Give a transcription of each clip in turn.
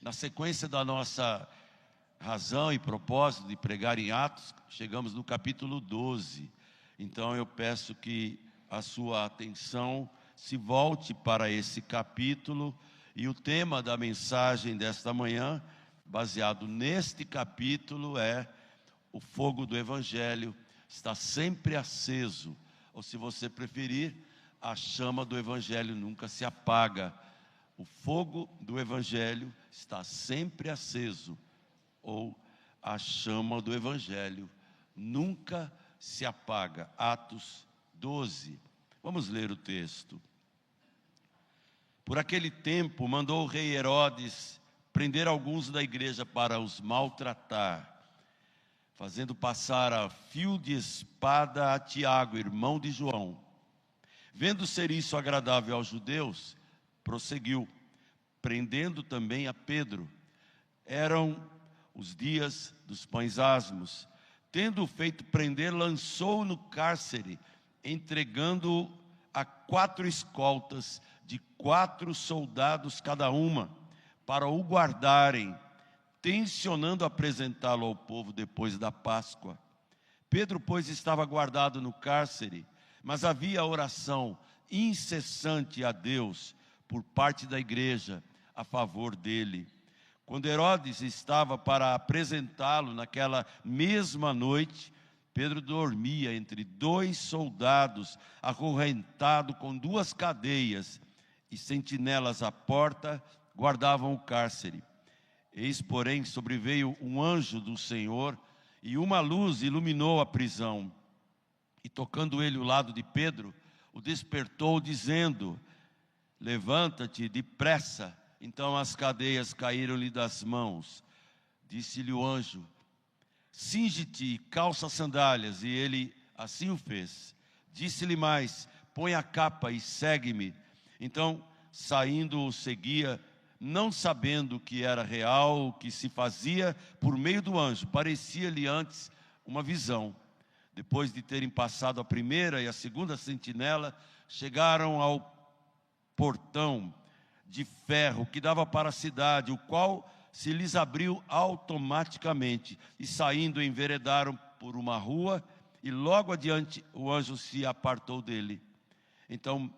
Na sequência da nossa razão e propósito de pregar em Atos, chegamos no capítulo 12. Então eu peço que a sua atenção se volte para esse capítulo, e o tema da mensagem desta manhã, baseado neste capítulo, é: o fogo do Evangelho está sempre aceso, ou, se você preferir, a chama do Evangelho nunca se apaga. O fogo do Evangelho está sempre aceso, ou a chama do Evangelho nunca se apaga. Atos 12. Vamos ler o texto. Por aquele tempo, mandou o rei Herodes prender alguns da igreja para os maltratar, fazendo passar a fio de espada a Tiago, irmão de João. Vendo ser isso agradável aos judeus, prosseguiu, prendendo também a Pedro. Eram os dias dos pães asmos. Tendo-o feito prender, lançou-o no cárcere, entregando-o a 4 escoltas, de 4 soldados cada uma, para o guardarem, tencionando apresentá-lo ao povo depois da Páscoa. Pedro, pois, estava guardado no cárcere, mas havia oração incessante a Deus por parte da igreja a favor dele. Quando Herodes estava para apresentá-lo naquela mesma noite, Pedro dormia entre 2 soldados, acorrentado com 2 cadeias, e sentinelas à porta guardavam o cárcere. Eis, porém, sobreveio um anjo do Senhor, e uma luz iluminou a prisão. E tocando ele o lado de Pedro, o despertou, dizendo: levanta-te depressa. Então as cadeias caíram-lhe das mãos. Disse-lhe o anjo: cinge-te e calça as sandálias. E ele assim o fez. Disse-lhe mais: põe a capa e segue-me. Então, saindo, o seguia, não sabendo que era real o que se fazia por meio do anjo. Parecia-lhe antes uma visão. Depois de terem passado a primeira e a segunda sentinela, chegaram ao portão de ferro que dava para a cidade, o qual se lhes abriu automaticamente, e saindo enveredaram por uma rua, e logo adiante o anjo se apartou dele. Então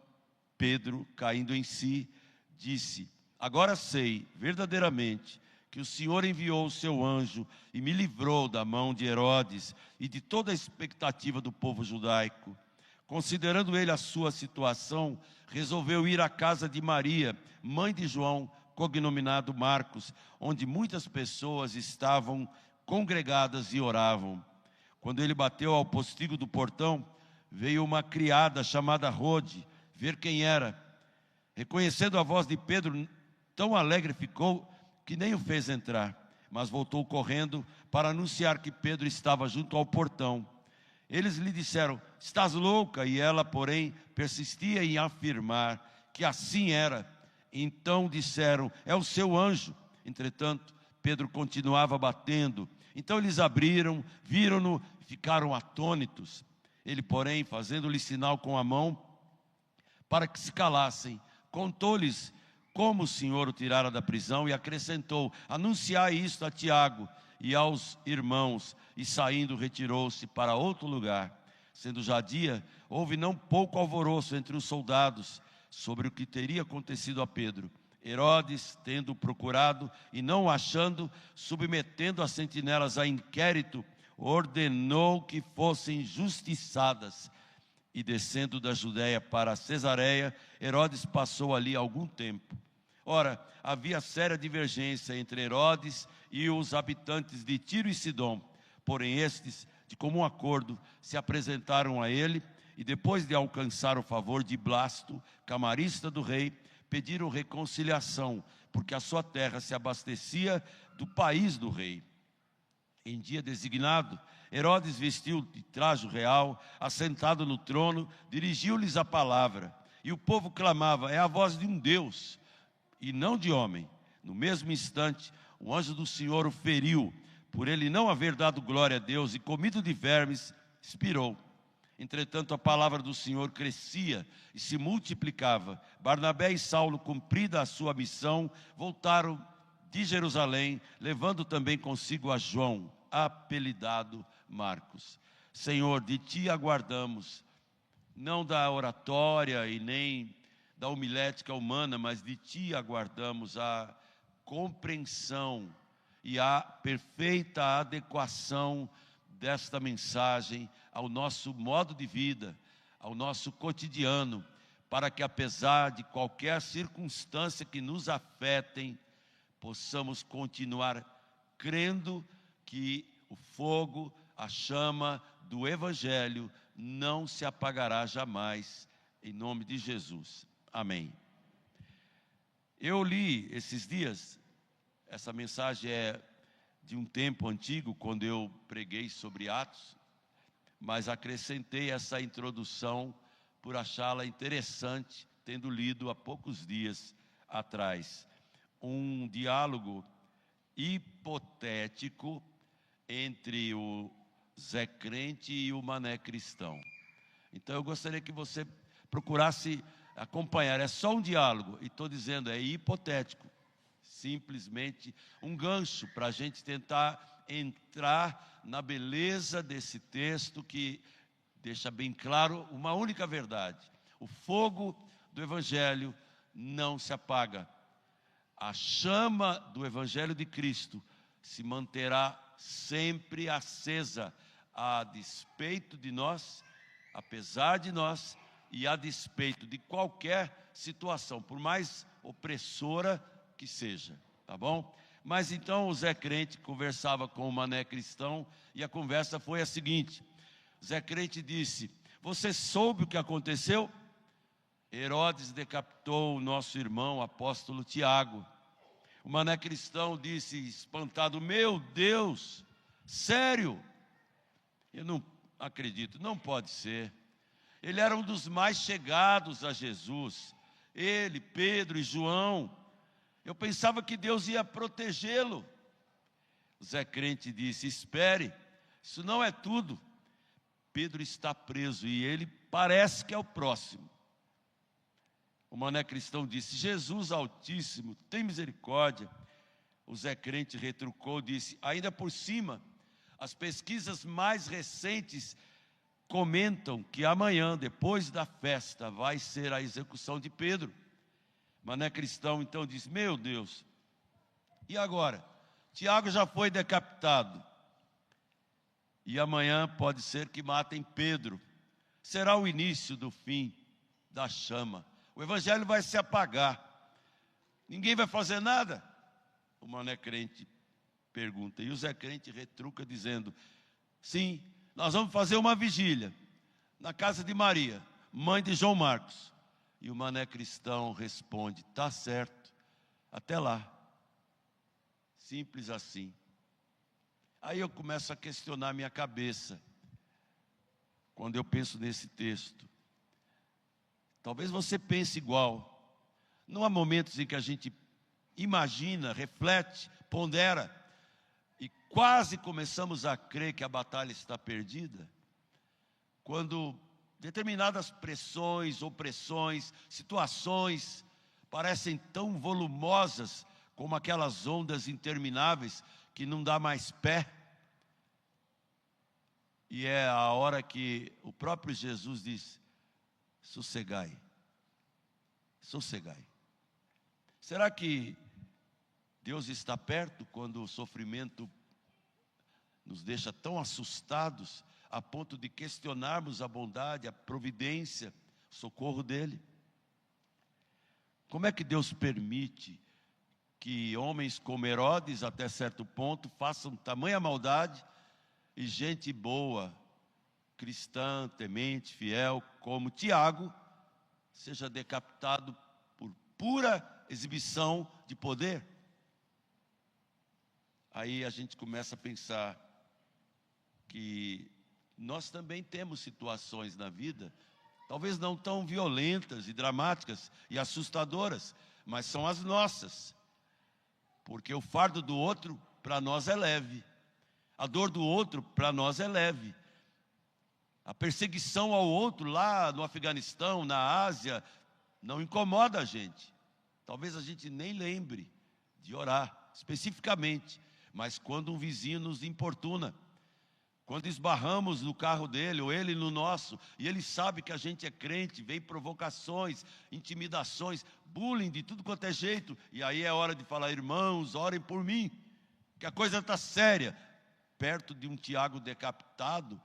Pedro, caindo em si, disse: agora sei verdadeiramente que o Senhor enviou o seu anjo e me livrou da mão de Herodes e de toda a expectativa do povo judaico. Considerando ele a sua situação, resolveu ir à casa de Maria, mãe de João, cognominado Marcos, onde muitas pessoas estavam congregadas e oravam. Quando ele bateu ao postigo do portão, veio uma criada chamada Rode ver quem era. Reconhecendo a voz de Pedro, tão alegre ficou que nem o fez entrar, mas voltou correndo para anunciar que Pedro estava junto ao portão. Eles lhe disseram: estás louca? E ela, porém, persistia em afirmar que assim era. Então disseram: é o seu anjo. Entretanto, Pedro continuava batendo. Então eles abriram, viram-no e ficaram atônitos. Ele, porém, fazendo-lhe sinal com a mão para que se calassem, contou-lhes como o Senhor o tirara da prisão e acrescentou: anunciai isto a Tiago e aos irmãos. E saindo, retirou-se para outro lugar. Sendo já dia, houve não pouco alvoroço entre os soldados sobre o que teria acontecido a Pedro. Herodes, tendo procurado e não o achando, submetendo as sentinelas a inquérito, ordenou que fossem justiçadas. E descendo da Judéia para Cesareia, Herodes passou ali algum tempo. Ora, havia séria divergência entre Herodes e os habitantes de Tiro e Sidom. Porém estes, de comum acordo, se apresentaram a ele, e depois de alcançar o favor de Blasto, camarista do rei, pediram reconciliação, porque a sua terra se abastecia do país do rei. Em dia designado, Herodes vestiu de trajo real, assentado no trono, dirigiu-lhes a palavra. E o povo clamava: é a voz de um Deus, e não de homem. No mesmo instante, o anjo do Senhor o feriu, por ele não haver dado glória a Deus, e comido de vermes, expirou. Entretanto, a palavra do Senhor crescia e se multiplicava. Barnabé e Saulo, cumprida a sua missão, voltaram de Jerusalém, levando também consigo a João, apelidado Marcos. Senhor, de Ti aguardamos, não da oratória e nem da homilética humana, mas de Ti aguardamos a compreensão e a perfeita adequação desta mensagem ao nosso modo de vida, ao nosso cotidiano, para que apesar de qualquer circunstância que nos afetem, possamos continuar crendo que o fogo, a chama do Evangelho não se apagará jamais, em nome de Jesus. Amém. Eu li esses dias, essa mensagem é de um tempo antigo, quando eu preguei sobre Atos, mas acrescentei essa introdução por achá-la interessante, tendo lido há poucos dias atrás. Um diálogo hipotético entre o Zé Crente e o Mané Cristão. Então eu gostaria que você procurasse acompanhar. É só um diálogo, e estou dizendo, é hipotético. Simplesmente um gancho para a gente tentar entrar na beleza desse texto que deixa bem claro uma única verdade: o fogo do Evangelho não se apaga. A chama do Evangelho de Cristo se manterá sempre acesa, a despeito de nós, apesar de nós e a despeito de qualquer situação, por mais opressora que seja, tá bom? Mas então o Zé Crente conversava com o Mané Cristão e a conversa foi a seguinte: Zé Crente disse: você soube o que aconteceu? Herodes decapitou o nosso irmão apóstolo Tiago. O Mané Cristão disse espantado: meu Deus, sério? Eu não acredito, não pode ser. Ele era um dos mais chegados a Jesus, ele, Pedro e João. Eu pensava que Deus ia protegê-lo. Zé Crente disse: espere, isso não é tudo. Pedro está preso e ele parece que é o próximo. O Mané Cristão disse: Jesus Altíssimo, tem misericórdia. O Zé Crente retrucou, disse: ainda por cima, as pesquisas mais recentes comentam que amanhã, depois da festa, vai ser a execução de Pedro. Mané Cristão então disse: meu Deus, e agora? Tiago já foi decapitado, e amanhã pode ser que matem Pedro. Será o início do fim da chama. O Evangelho vai se apagar. Ninguém vai fazer nada? O Mané Crente pergunta. E o Zé Crente retruca dizendo: sim, nós vamos fazer uma vigília na casa de Maria, mãe de João Marcos. E o Mané Cristão responde: tá certo, até lá. Simples assim. Aí eu começo a questionar minha cabeça quando eu penso nesse texto. Talvez você pense igual. Não há momentos em que a gente imagina, reflete, pondera e quase começamos a crer que a batalha está perdida? Quando determinadas pressões, opressões, situações parecem tão volumosas como aquelas ondas intermináveis que não dá mais pé. E é a hora que o próprio Jesus diz: sossegai, sossegai. Será que Deus está perto quando o sofrimento nos deixa tão assustados a ponto de questionarmos a bondade, a providência, o socorro dele? Como é que Deus permite que homens como Herodes, até certo ponto, façam tamanha maldade e gente boa, cristã, temente, fiel, como Tiago, seja decapitado por pura exibição de poder? Aí a gente começa a pensar que nós também temos situações na vida, talvez não tão violentas e dramáticas e assustadoras, mas são as nossas. Porque o fardo do outro para nós é leve, a dor do outro para nós é leve. A perseguição ao outro lá no Afeganistão, na Ásia, não incomoda a gente. Talvez a gente nem lembre de orar, especificamente, mas quando um vizinho nos importuna, quando esbarramos no carro dele ou ele no nosso, e ele sabe que a gente é crente, vem provocações, intimidações, bullying de tudo quanto é jeito, e aí é hora de falar: irmãos, orem por mim, que a coisa está séria. Perto de um Tiago decapitado,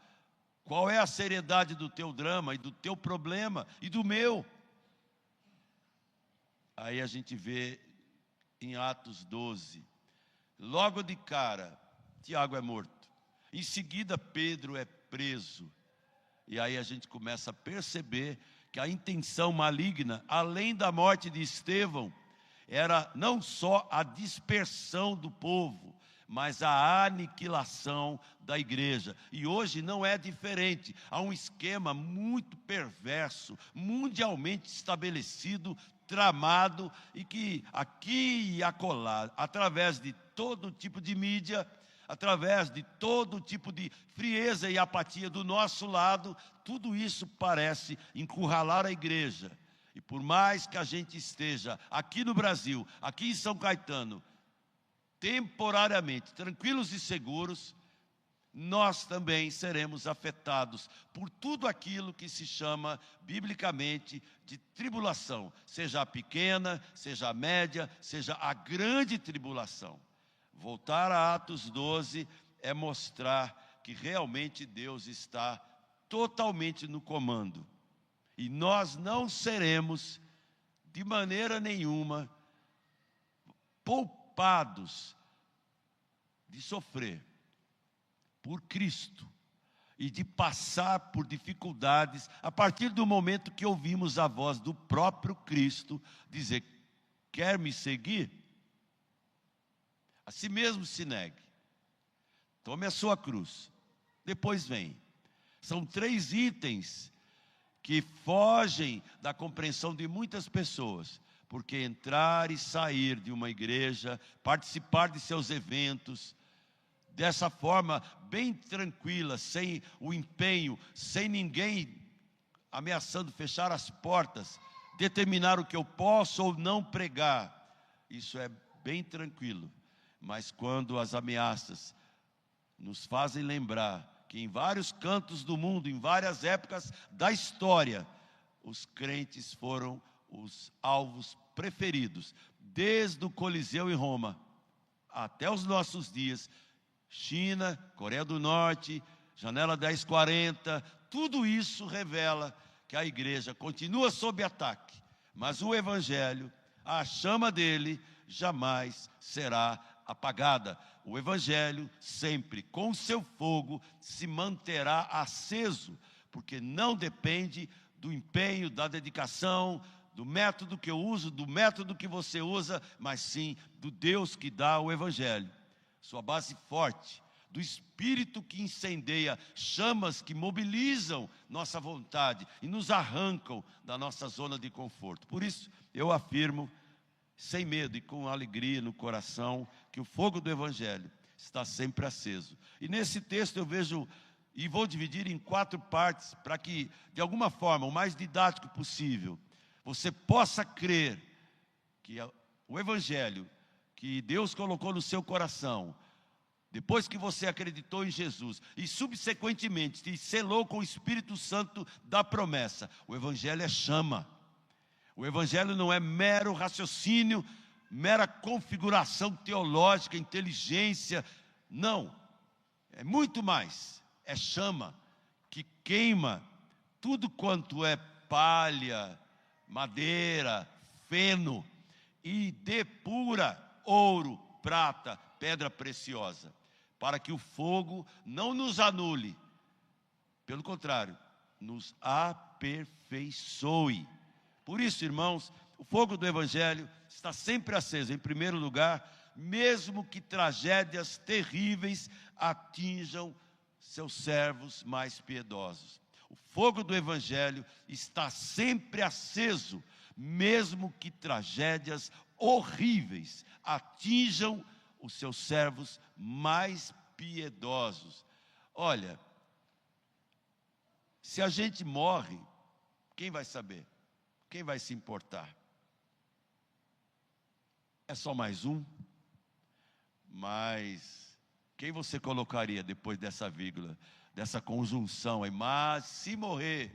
qual é a seriedade do teu drama e do teu problema e do meu? Aí a gente vê em Atos 12, logo de cara, Tiago é morto. Em seguida, Pedro é preso. E aí a gente começa a perceber que a intenção maligna, além da morte de Estevão, era não só a dispersão do povo, mas a aniquilação da igreja. E hoje não é diferente. Há um esquema muito perverso, mundialmente estabelecido, tramado, e que aqui e acolá, através de todo tipo de mídia, através de todo tipo de frieza e apatia do nosso lado, tudo isso parece encurralar a igreja. E por mais que a gente esteja aqui no Brasil, aqui em São Caetano, temporariamente tranquilos e seguros, nós também seremos afetados por tudo aquilo que se chama biblicamente de tribulação, seja a pequena, seja a média, seja a grande tribulação. Voltar a Atos 12 é mostrar que realmente Deus está totalmente no comando. E nós não seremos, de maneira nenhuma, poupados de sofrer por Cristo e de passar por dificuldades a partir do momento que ouvimos a voz do próprio Cristo dizer: quer me seguir? A si mesmo se negue, tome a sua cruz, depois vem. São 3 itens que fogem da compreensão de muitas pessoas, porque entrar e sair de uma igreja, participar de seus eventos, dessa forma bem tranquila, sem o empenho, sem ninguém ameaçando fechar as portas, determinar o que eu posso ou não pregar, isso é bem tranquilo. Mas quando as ameaças nos fazem lembrar que em vários cantos do mundo, em várias épocas da história, os crentes foram os alvos preferidos, desde o Coliseu em Roma até os nossos dias, China, Coreia do Norte, Janela 1040, tudo isso revela que a igreja continua sob ataque, mas o Evangelho, a chama dele, jamais será apagada. O Evangelho sempre, com o seu fogo, se manterá aceso, porque não depende do empenho, da dedicação, do método que eu uso, do método que você usa, mas sim do Deus que dá o Evangelho. Sua base forte, do Espírito que incendeia chamas que mobilizam nossa vontade e nos arrancam da nossa zona de conforto. Por isso, eu afirmo, sem medo e com alegria no coração, que o fogo do Evangelho está sempre aceso. E nesse texto eu vejo, e vou dividir em 4 partes, para que, de alguma forma, o mais didático possível, você possa crer que o Evangelho que Deus colocou no seu coração, depois que você acreditou em Jesus e subsequentemente te selou com o Espírito Santo da promessa, o Evangelho é chama. O Evangelho não é mero raciocínio, mera configuração teológica, inteligência. Não, é muito mais. É chama que queima tudo quanto é palha, madeira, feno, e depura ouro, prata, pedra preciosa, para que o fogo não nos anule, pelo contrário, nos aperfeiçoe. Por isso, irmãos, o fogo do Evangelho está sempre aceso. Em primeiro lugar, mesmo que tragédias terríveis atinjam seus servos mais piedosos. O fogo do Evangelho está sempre aceso, mesmo que tragédias horríveis atinjam os seus servos mais piedosos. Olha, se a gente morre, quem vai saber? Quem vai se importar? É só mais um? Mas quem você colocaria depois dessa vírgula, dessa conjunção aí? Mas se morrer,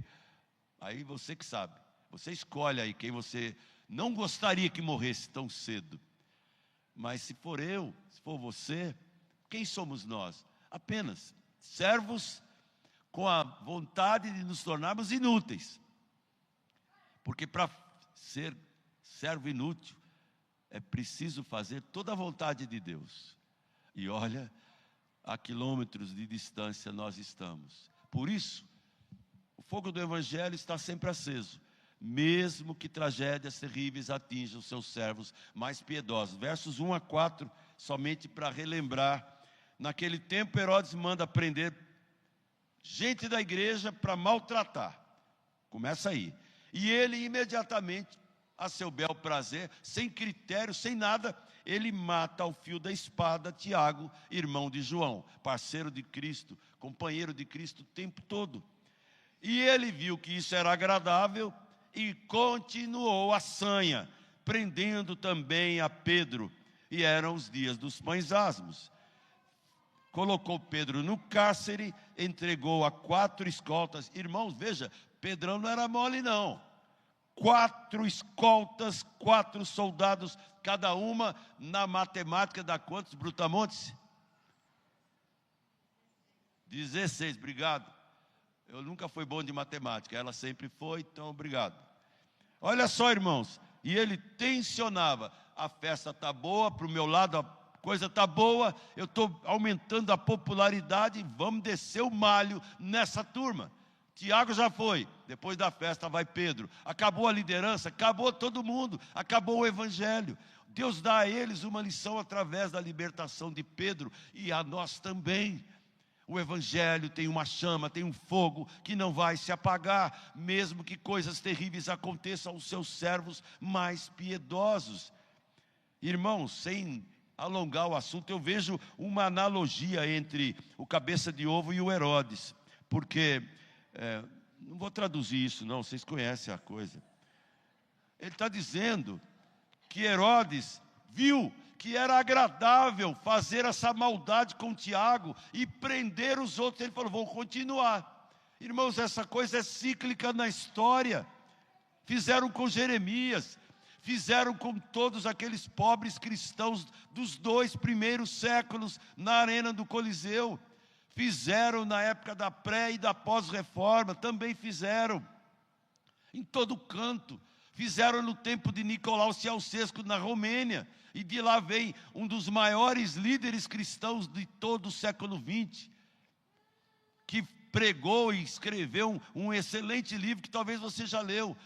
aí você que sabe. Você escolhe aí quem você não gostaria que morresse tão cedo. Mas se for eu, se for você, quem somos nós? Apenas servos com a vontade de nos tornarmos inúteis. Porque para ser servo inútil, é preciso fazer toda a vontade de Deus. E olha, a quilômetros de distância nós estamos. Por isso, o fogo do Evangelho está sempre aceso, mesmo que tragédias terríveis atinjam os seus servos mais piedosos. Versos 1 a 4, somente para relembrar. Naquele tempo, Herodes manda prender gente da igreja para maltratar. Começa aí. E ele imediatamente, a seu bel prazer, sem critério, sem nada, ele mata ao fio da espada Tiago, irmão de João, parceiro de Cristo, companheiro de Cristo o tempo todo. E ele viu que isso era agradável e continuou a sanha, prendendo também a Pedro. E eram os dias dos pães asmos. Colocou Pedro no cárcere, entregou a 4 escoltas. Irmãos, veja, Pedrão não era mole não. 4 escoltas, 4 soldados, cada uma na matemática dá quantos brutamontes? 16, obrigado. Eu nunca fui bom de matemática, ela sempre foi, então obrigado. Olha só, irmãos, e ele tensionava, a festa está boa, para o meu lado a coisa está boa, eu estou aumentando a popularidade, vamos descer o malho nessa turma. Tiago já foi, depois da festa vai Pedro. Acabou a liderança, acabou todo mundo, acabou o Evangelho. Deus dá a eles uma lição através da libertação de Pedro e a nós também. O Evangelho tem uma chama, tem um fogo que não vai se apagar, mesmo que coisas terríveis aconteçam aos seus servos mais piedosos. Irmãos, sem alongar o assunto, eu vejo uma analogia entre o cabeça de ovo e o Herodes, porque... não vou traduzir isso não, vocês conhecem a coisa. Ele está dizendo que Herodes viu que era agradável fazer essa maldade com Tiago e prender os outros. Ele falou, vou continuar. Irmãos, essa coisa é cíclica na história. Fizeram com Jeremias, fizeram com todos aqueles pobres cristãos dos 2 primeiros séculos na arena do Coliseu. Fizeram na época da pré e da pós-reforma, também fizeram, em todo canto. Fizeram no tempo de Nicolau Ceausescu na Romênia, e de lá vem um dos maiores líderes cristãos de todo o século XX, que pregou e escreveu um excelente livro que talvez você já leu,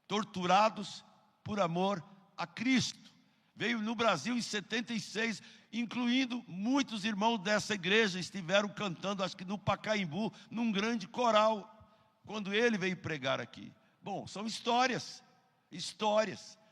Torturados por Amor a Cristo. Veio no Brasil em 76, incluindo muitos irmãos dessa igreja, estiveram cantando, acho que no Pacaembu, num grande coral, quando ele veio pregar aqui. Bom, são histórias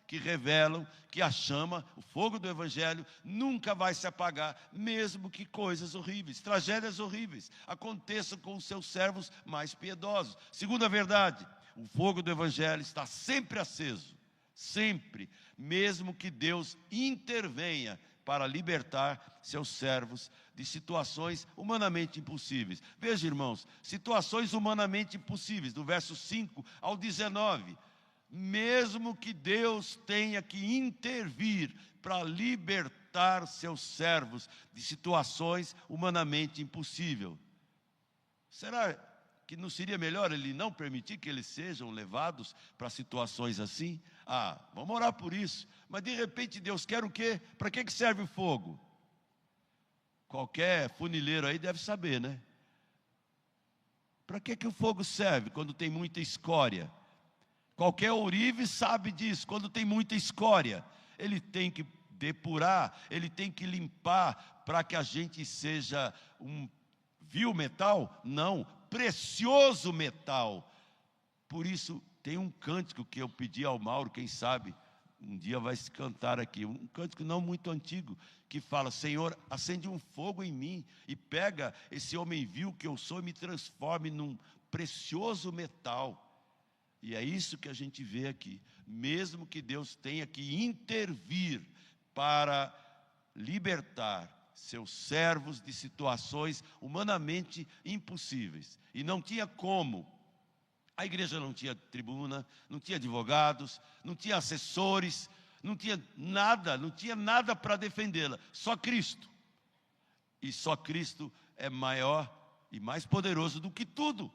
que revelam que a chama, o fogo do Evangelho, nunca vai se apagar, mesmo que coisas horríveis, tragédias horríveis, aconteçam com os seus servos mais piedosos. Segunda verdade, o fogo do Evangelho está sempre aceso. Sempre, mesmo que Deus intervenha para libertar seus servos de situações humanamente impossíveis. Veja, irmãos, situações humanamente impossíveis, do verso 5 ao 19. Mesmo que Deus tenha que intervir para libertar seus servos de situações humanamente impossíveis. Será que não seria melhor Ele não permitir que eles sejam levados para situações assim? Vamos orar por isso. Mas de repente Deus quer o quê? Para que serve o fogo? Qualquer funileiro aí deve saber, né? Para que o fogo serve quando tem muita escória? Qualquer ourive sabe disso, quando tem muita escória. Ele tem que depurar, ele tem que limpar para que a gente seja um vil metal? Não, precioso metal. Por isso, tem um cântico que eu pedi ao Mauro, quem sabe, um dia vai se cantar aqui, um cântico não muito antigo, que fala, Senhor, acende um fogo em mim, e pega esse homem vil que eu sou e me transforme num precioso metal. E é isso que a gente vê aqui, mesmo que Deus tenha que intervir para libertar seus servos de situações humanamente impossíveis. E não tinha como. A igreja não tinha tribuna, não tinha advogados, não tinha assessores, não tinha nada para defendê-la. Só Cristo. E só Cristo é maior e mais poderoso do que tudo.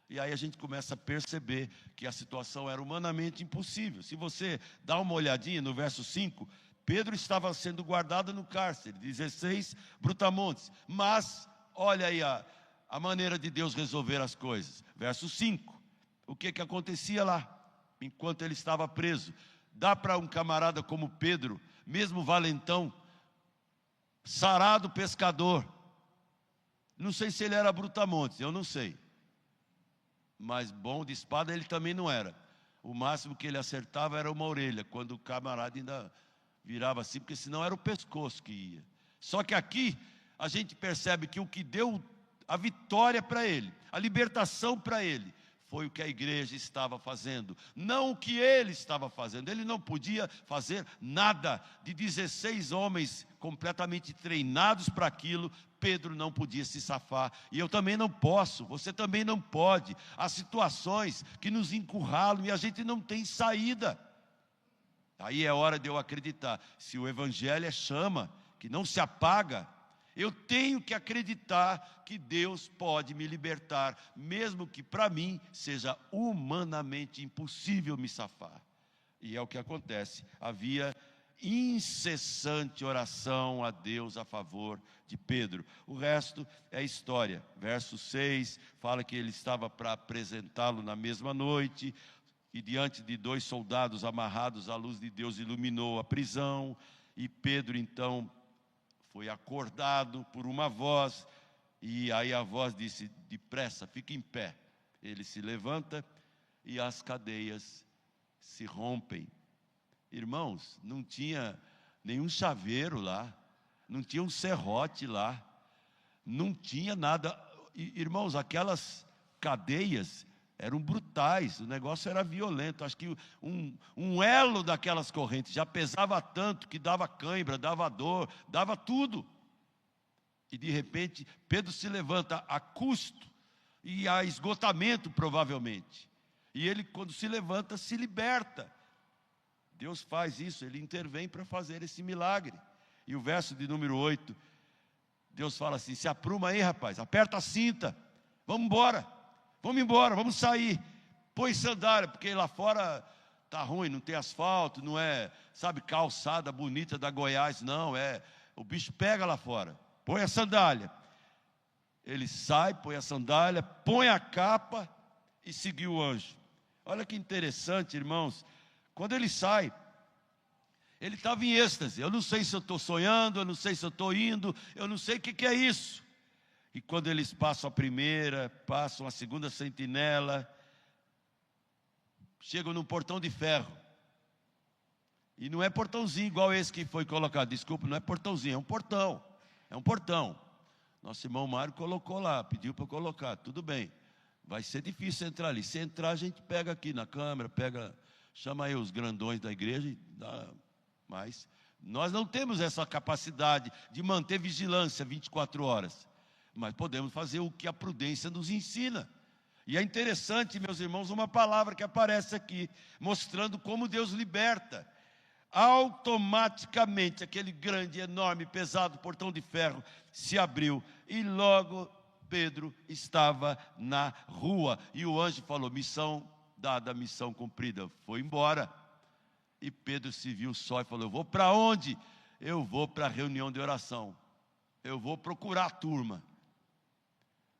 E aí a gente começa a perceber que a situação era humanamente impossível. Se você dá uma olhadinha no verso 5, Pedro estava sendo guardado no cárcere, 16 brutamontes. Mas, olha aí a maneira de Deus resolver as coisas. Verso 5, o que acontecia lá, enquanto ele estava preso? Dá para um camarada como Pedro, mesmo valentão, sarado pescador, não sei se ele era brutamontes, eu não sei, mas bom de espada ele também não era. O máximo que ele acertava era uma orelha, quando o camarada ainda virava assim, porque senão era o pescoço que ia. Só que aqui a gente percebe que o que deu a vitória para ele, a libertação para ele, foi o que a igreja estava fazendo, não o que ele estava fazendo. Ele não podia fazer nada. De 16 homens completamente treinados para aquilo, Pedro não podia se safar. E eu também não posso, você também não pode. Há situações que nos encurralam e a gente não tem saída. Aí é hora de eu acreditar. Se o evangelho é chama, que não se apaga, eu tenho que acreditar que Deus pode me libertar, mesmo que para mim seja humanamente impossível me safar. E é o que acontece. Havia incessante oração a Deus a favor de Pedro. O resto é história. Verso 6 fala que ele estava para apresentá-lo na mesma noite, e diante de 2 soldados amarrados, a luz de Deus iluminou a prisão, e Pedro então foi acordado por uma voz, e aí a voz disse: depressa, fique em pé. Ele se levanta e as cadeias se rompem. Irmãos, não tinha nenhum chaveiro lá, não tinha um serrote lá, não tinha nada. Irmãos, aquelas cadeias eram brutais, o negócio era violento. Acho que um elo daquelas correntes já pesava tanto que dava cãibra, dava dor, dava tudo. E de repente Pedro se levanta a custo e a esgotamento provavelmente. E ele, quando se levanta, se liberta. Deus faz isso, ele intervém para fazer esse milagre. E o verso de número 8, Deus fala assim: se apruma aí, rapaz, aperta a cinta, vamos embora. Vamos embora, vamos sair. Põe sandália, porque lá fora está ruim, não tem asfalto, não é, sabe, calçada bonita da Goiás, não, o bicho pega lá fora. Põe a sandália. Ele sai, põe a sandália, põe a capa e seguiu o anjo. Olha que interessante, irmãos. Quando ele sai, ele estava em êxtase. Eu não sei se eu estou sonhando, eu não sei se eu estou indo, eu não sei o que é isso. E quando eles passam a primeira, passam a segunda sentinela, chegam num portão de ferro. E não é portãozinho igual esse que foi colocado. Desculpa, não é portãozinho, é um portão. É um portão. Nosso irmão Mário colocou lá, pediu para colocar. Tudo bem. Vai ser difícil entrar ali. Se entrar, a gente pega aqui na câmera, chama aí os grandões da igreja e dá mais. Nós não temos essa capacidade de manter vigilância 24 horas. Mas podemos fazer o que a prudência nos ensina. E é interessante, meus irmãos, uma palavra que aparece aqui, mostrando como Deus liberta. Automaticamente, aquele grande, enorme, pesado portão de ferro se abriu, e logo Pedro estava na rua. E o anjo falou: missão dada, missão cumprida. Foi embora. E Pedro se viu só e falou: eu vou para onde? Eu vou para a reunião de oração. Eu vou procurar a turma.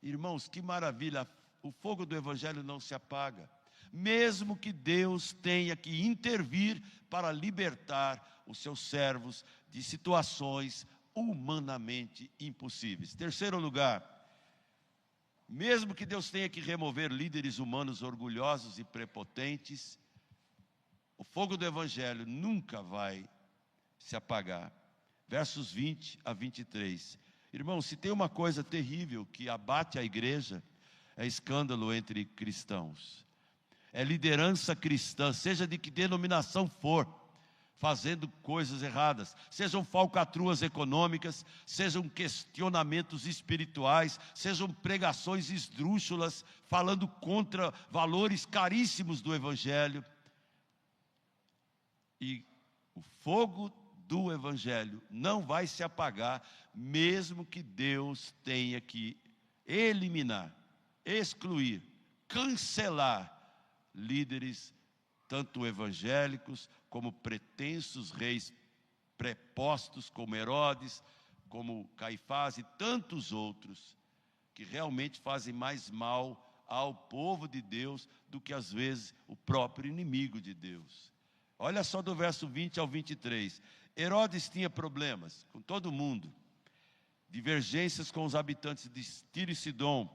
Irmãos, que maravilha, o fogo do evangelho não se apaga, mesmo que Deus tenha que intervir para libertar os seus servos de situações humanamente impossíveis. Terceiro lugar, mesmo que Deus tenha que remover líderes humanos orgulhosos e prepotentes, o fogo do evangelho nunca vai se apagar. Versos 20 a 23. Irmãos, se tem uma coisa terrível que abate a igreja, é escândalo entre cristãos. É liderança cristã, seja de que denominação for, fazendo coisas erradas, sejam falcatruas econômicas, sejam questionamentos espirituais, sejam pregações esdrúxulas, falando contra valores caríssimos do Evangelho. E o fogo do Evangelho não vai se apagar, mesmo que Deus tenha que eliminar, excluir, cancelar líderes, tanto evangélicos, como pretensos reis prepostos, como Herodes, como Caifás e tantos outros, que realmente fazem mais mal ao povo de Deus do que às vezes o próprio inimigo de Deus. Olha só do verso 20 ao 23. Herodes tinha problemas com todo mundo, divergências com os habitantes de Tiro e Sidom.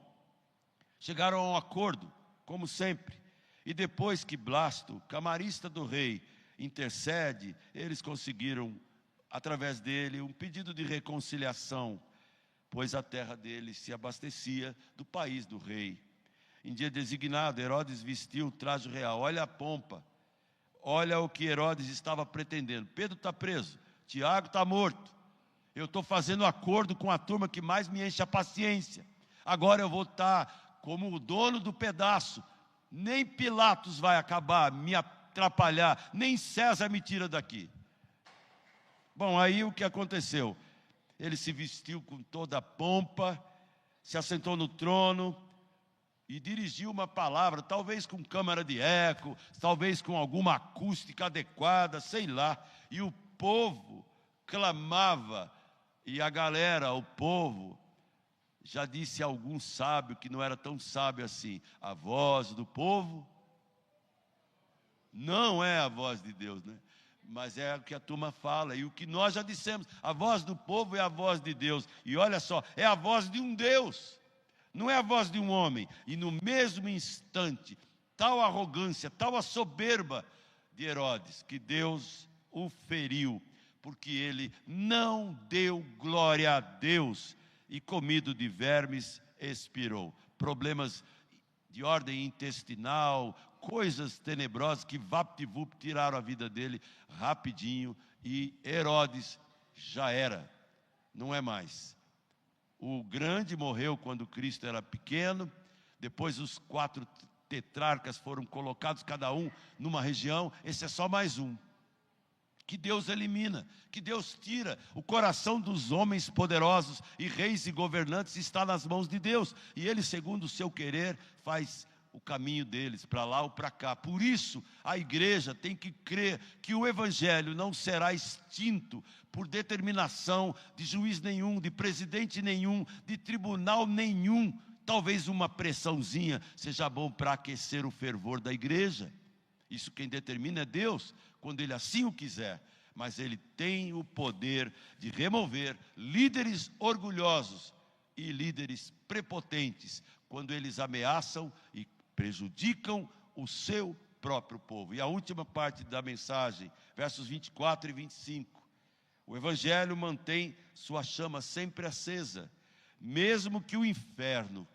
Chegaram a um acordo, como sempre. E depois que Blasto, camarista do rei, intercede, eles conseguiram, através dele, um pedido de reconciliação, pois a terra dele se abastecia do país do rei. Em dia designado, Herodes vestiu o traje real. Olha a pompa, olha o que Herodes estava pretendendo. Pedro está preso, Tiago está morto. Eu estou fazendo acordo com a turma que mais me enche a paciência. Agora eu vou estar como o dono do pedaço. Nem Pilatos vai acabar, me atrapalhar, nem César me tira daqui. Bom, aí o que aconteceu? Ele se vestiu com toda a pompa, se assentou no trono e dirigiu uma palavra, talvez com câmara de eco, talvez com alguma acústica adequada, sei lá. E o povo clamava, e a galera, o povo, já disse a algum sábio que não era tão sábio assim: a voz do povo não é a voz de Deus, né? Mas é o que a turma fala, e o que nós já dissemos: a voz do povo é a voz de Deus. E olha só, é a voz de um Deus, não é a voz de um homem. E no mesmo instante, tal arrogância, tal a soberba de Herodes, que Deus o feriu, porque ele não deu glória a Deus, e comido de vermes expirou. Problemas de ordem intestinal, coisas tenebrosas que vapt-vupt tiraram a vida dele rapidinho, e Herodes já era, não é mais. O grande morreu quando Cristo era pequeno, depois os 4 tetrarcas foram colocados, cada um numa região, esse é só mais um. Que Deus elimina, que Deus tira. O coração dos homens poderosos e reis e governantes está nas mãos de Deus, e Ele, segundo o seu querer, faz o caminho deles, para lá ou para cá. Por isso, a igreja tem que crer que o Evangelho não será extinto por determinação de juiz nenhum, de presidente nenhum, de tribunal nenhum. Talvez uma pressãozinha seja bom para aquecer o fervor da igreja. Isso quem determina é Deus, quando Ele assim o quiser. Mas Ele tem o poder de remover líderes orgulhosos e líderes prepotentes, quando eles ameaçam e prejudicam o seu próprio povo. E a última parte da mensagem, versos 24 e 25. O Evangelho mantém sua chama sempre acesa, mesmo que o inferno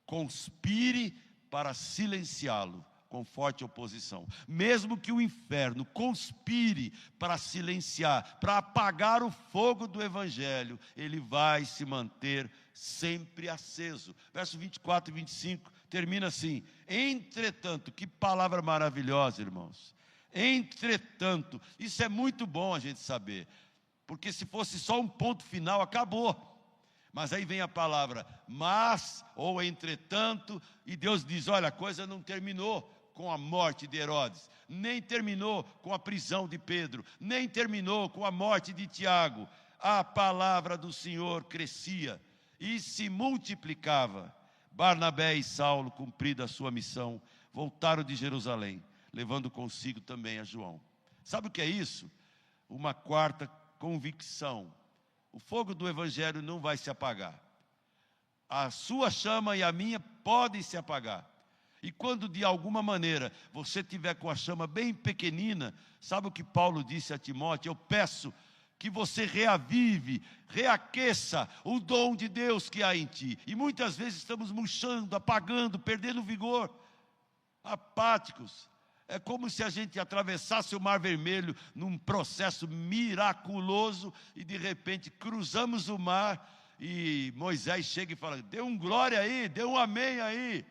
conspire para silenciá-lo com forte oposição. Mesmo que o inferno conspire para silenciar, para apagar o fogo do Evangelho, ele vai se manter sempre aceso. Verso 24 e 25 termina assim: entretanto, que palavra maravilhosa, irmãos. Entretanto, isso é muito bom a gente saber, porque se fosse só um ponto final, acabou. Mas aí vem a palavra mas, ou entretanto, e Deus diz: olha, a coisa não terminou com a morte de Herodes, nem terminou com a prisão de Pedro, nem terminou com a morte de Tiago. A palavra do Senhor crescia e se multiplicava. Barnabé e Saulo, cumprida a sua missão, voltaram de Jerusalém, levando consigo também a João. Sabe o que é isso? Uma quarta convicção: o fogo do Evangelho não vai se apagar. A sua chama e a minha podem se apagar. E quando de alguma maneira você tiver com a chama bem pequenina, sabe o que Paulo disse a Timóteo? Eu peço que você reavive, reaqueça o dom de Deus que há em ti. E muitas vezes estamos murchando, apagando, perdendo vigor, apáticos. É como se a gente atravessasse o Mar Vermelho num processo miraculoso e de repente cruzamos o mar e Moisés chega e fala: dê um glória aí, dê um amém aí,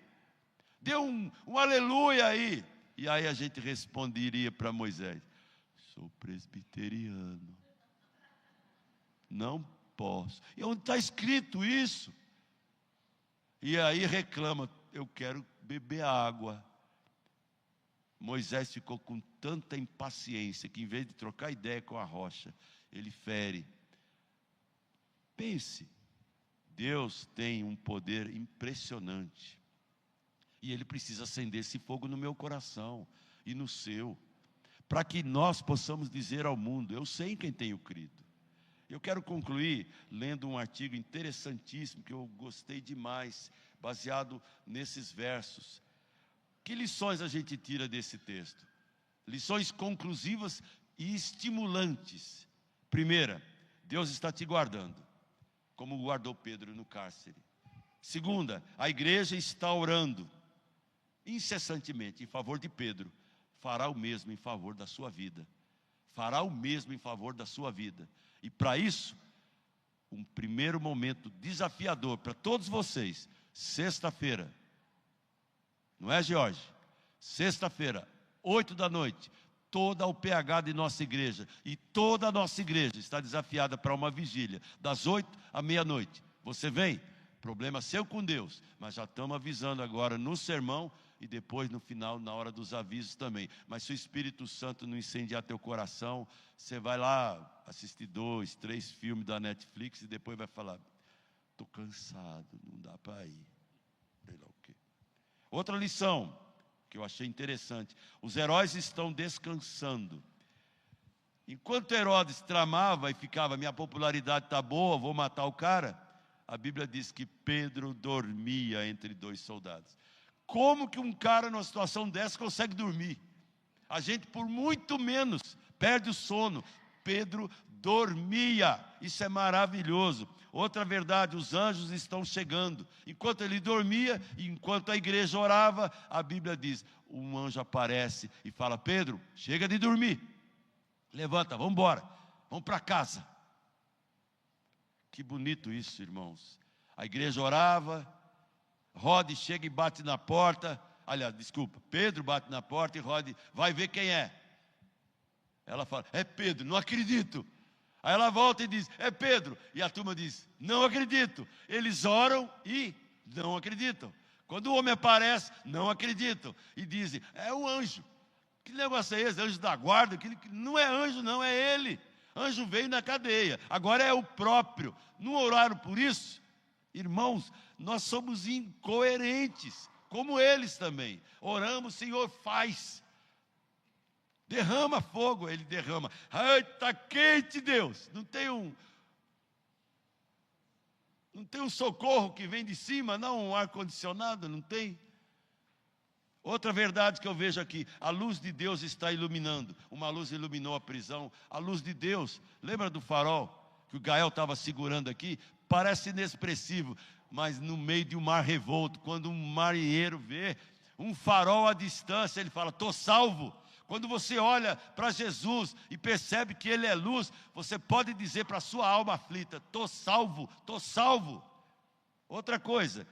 dê um aleluia aí. E aí a gente responderia para Moisés: sou presbiteriano, não posso. E onde está escrito isso? E aí reclama: eu quero beber água. Moisés ficou com tanta impaciência que, em vez de trocar ideia com a rocha, ele fere. Pense, Deus tem um poder impressionante. E Ele precisa acender esse fogo no meu coração e no seu, para que nós possamos dizer ao mundo: eu sei em quem tenho crido. Eu quero concluir lendo um artigo interessantíssimo que eu gostei demais, baseado nesses versos. Que lições a gente tira desse texto? Lições conclusivas e estimulantes. Primeira, Deus está te guardando, como guardou Pedro no cárcere. Segunda, a igreja está orando incessantemente em favor de Pedro. Fará o mesmo em favor da sua vida. Fará o mesmo em favor da sua vida. E para isso, um primeiro momento desafiador para todos vocês, sexta-feira. Não é, Jorge? Sexta-feira, 8 da noite, toda a UPH de nossa igreja, e toda a nossa igreja está desafiada para uma vigília, das 8 à meia-noite. Você vem? Problema seu com Deus, mas já estamos avisando agora no sermão e depois no final, na hora dos avisos também. Mas se o Espírito Santo não incendiar teu coração, você vai lá assistir 2, 3 filmes da Netflix e depois vai falar: estou cansado, não dá para ir. Sei lá o quê. Outra lição que eu achei interessante: os heróis estão descansando. Enquanto Herodes tramava e ficava: minha popularidade está boa, vou matar o cara, a Bíblia diz que Pedro dormia entre 2 soldados. Como que um cara numa situação dessa consegue dormir? A gente por muito menos perde o sono. Pedro dormia, isso é maravilhoso. Outra verdade: os anjos estão chegando. Enquanto ele dormia, enquanto a igreja orava, a Bíblia diz, um anjo aparece e fala: Pedro, chega de dormir, levanta, vamos embora, vamos para casa. Que bonito isso, irmãos. A igreja orava, Rod chega e bate na porta. Aliás, desculpa, Pedro bate na porta e Rod vai ver quem é. Ela fala: é Pedro, não acredito. Aí ela volta e diz: é Pedro. E a turma diz: não acredito. Eles oram e não acreditam. Quando o homem aparece, não acreditam. E dizem: é um anjo. Que negócio é esse? Anjo da guarda? Não é anjo, não, é ele. Anjo veio na cadeia, agora é o próprio. Não oraram por isso? Irmãos, nós somos incoerentes, como eles também. Oramos: Senhor, faz. Derrama fogo, ele derrama. Ai, está quente, Deus. Não tem um socorro que vem de cima, não, um ar-condicionado, não tem. Outra verdade que eu vejo aqui: a luz de Deus está iluminando. Uma luz iluminou a prisão. A luz de Deus, lembra do farol que o Gael estava segurando aqui? Parece inexpressivo, mas no meio de um mar revolto, quando um marinheiro vê um farol à distância, ele fala: estou salvo. Quando você olha para Jesus e percebe que Ele é luz, você pode dizer para a sua alma aflita: estou salvo, estou salvo. Outra coisa,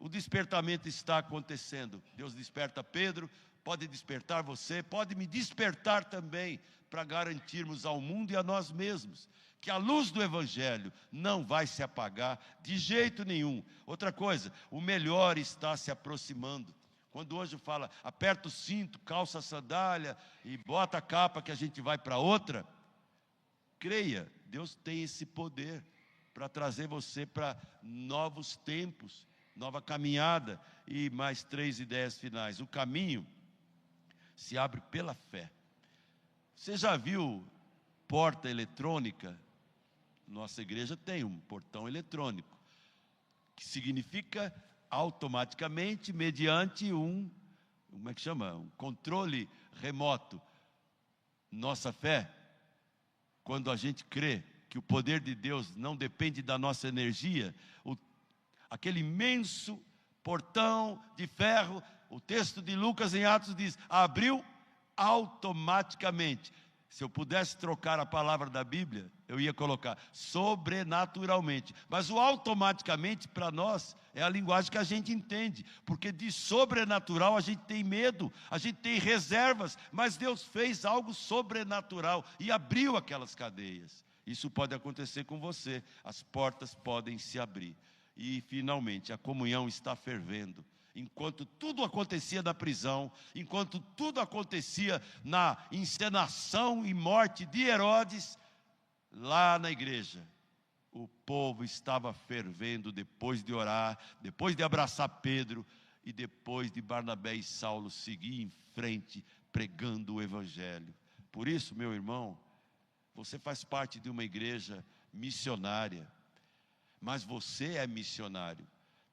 o despertamento está acontecendo. Deus desperta Pedro, pode despertar você, pode me despertar também, para garantirmos ao mundo e a nós mesmos que a luz do Evangelho não vai se apagar de jeito nenhum. Outra coisa, o melhor está se aproximando. Quando o anjo fala: aperta o cinto, calça a sandália e bota a capa que a gente vai para outra, creia, Deus tem esse poder para trazer você para novos tempos, nova caminhada. E mais 3 ideias finais. O caminho se abre pela fé. Você já viu porta eletrônica? Nossa igreja tem um portão eletrônico, que significa automaticamente, mediante um controle remoto. Nossa fé, quando a gente crê que o poder de Deus não depende da nossa energia, aquele imenso portão de ferro, o texto de Lucas em Atos diz: abriu automaticamente. Se eu pudesse trocar a palavra da Bíblia, eu ia colocar sobrenaturalmente. Mas o automaticamente, para nós, é a linguagem que a gente entende. Porque de sobrenatural a gente tem medo, a gente tem reservas. Mas Deus fez algo sobrenatural e abriu aquelas cadeias. Isso pode acontecer com você. As portas podem se abrir. E, finalmente, a comunhão está fervendo. Enquanto tudo acontecia na prisão, enquanto tudo acontecia na encenação e morte de Herodes, lá na igreja, o povo estava fervendo depois de orar, depois de abraçar Pedro e depois de Barnabé e Saulo seguir em frente pregando o evangelho. Por isso, meu irmão, você faz parte de uma igreja missionária, mas você é missionário.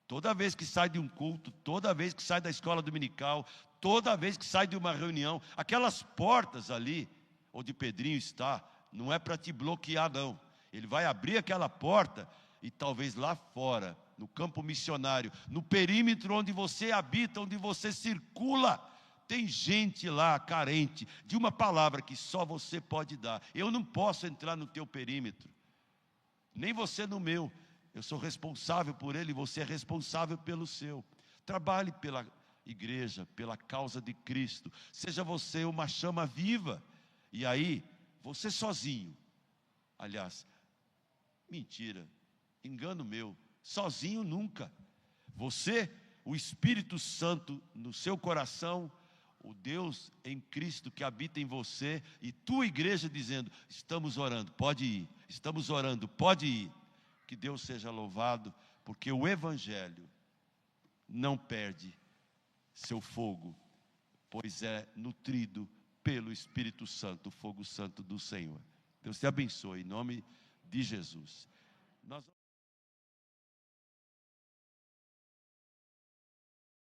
Toda vez que sai de um culto, toda vez que sai da escola dominical, toda vez que sai de uma reunião, aquelas portas ali, onde Pedrinho está, não é para te bloquear não. Ele vai abrir aquela porta e talvez lá fora, no campo missionário, no perímetro onde você habita, onde você circula, tem gente lá carente de uma palavra que só você pode dar. Eu não posso entrar no teu perímetro, nem você no meu. Eu sou responsável por ele, você é responsável pelo seu. Trabalhe pela igreja, pela causa de Cristo. Seja você uma chama viva. E aí, você sozinho. Aliás, mentira, engano meu. Sozinho nunca. Você, o Espírito Santo no seu coração, o Deus em Cristo que habita em você, e tua igreja dizendo: estamos orando, pode ir. Estamos orando, pode ir. Que Deus seja louvado, porque o Evangelho não perde seu fogo, pois é nutrido pelo Espírito Santo, o fogo santo do Senhor. Deus te abençoe, em nome de Jesus.